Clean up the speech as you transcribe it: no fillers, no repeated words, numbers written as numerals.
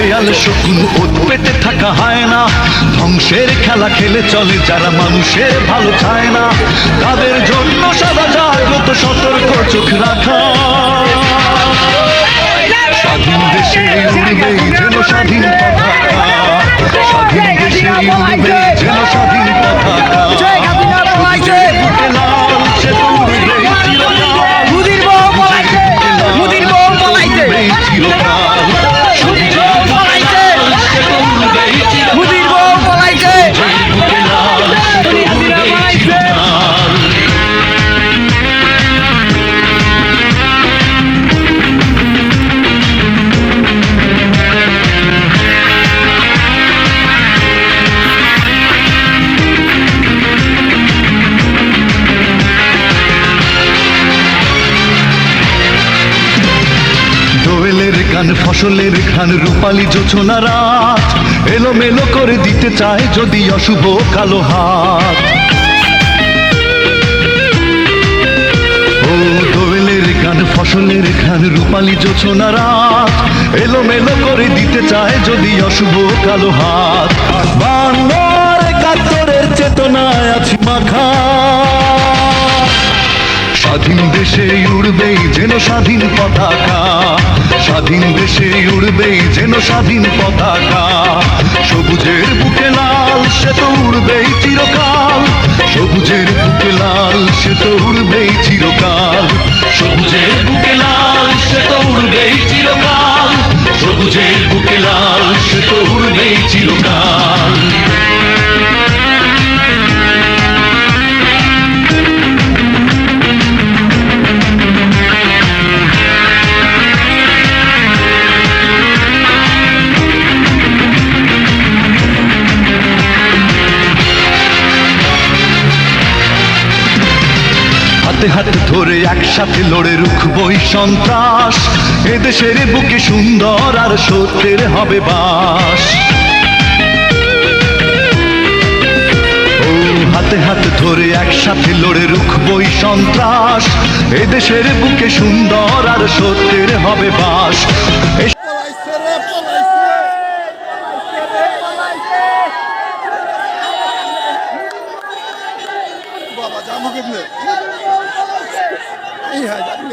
শেয়াল শকুন ওত পেতে থাকা হয় না, ধ্বংসের খেলা খেলে চলে যারা মানুষের ভালো চায় না, তাদের জন্য সদা জাগ্রত সতর্ক চোখ রাখা। স্বাধীন দেশে উড়বে যেন স্বাধীন পতাকা, স্বাধীন দেশে উড়বে যেন স্বাধীন পতাকা। বুকে লাল সে তো উড়বেই চিরকাল, বুকে লাল উড়বেই চিরকাল, সবুজে বুকে লাল সে তো উড়বেই চিরকাল, বুকে লাল সে তো উড়বেই চিরকাল। দোয়েলের গান ফসলের ঘান রূপালী জোছনা রাত, এলোমেলো করে দিতে চায় যদি অশুভ কালো হাত। ও দোয়েলের গান ফসলের ঘান রূপালী জোছনা রাত, এলোমেলো করে দিতে চায় যদি অশুভ কালো হাত। বাংলার একাত্তরের চেতনায় আছি মাখা, স্বাধীন দেশে উড়বেই যেন স্বাধীন পতাকা, স্বাধীন দেশে উড়বেই যেন স্বাধীন পতাকা। সবুজের বুকে লাল সে তো উড়বেই চিরকাল, সবুজের বুকে লাল সে তো উড়বেই চিরকাল, সবুজের বুকে লাল সে তো উড়বেই চিরকাল, সবুজের বুকে লাল সে তো উড়বেই চিরকাল। হাতে হাতে ধরে একসাথে লড়ে রুখবই সন্ত্রাস, এদেশের বুকে সুন্দর আর সত্যের হবে বাস। ও হাতে হাতে ধরে একসাথে লড়ে রুখবই সন্ত্রাস, এদেশের বুকে সুন্দর আর সত্যের হবে বাস। বাবা জামু কেমনে এই হয় জানি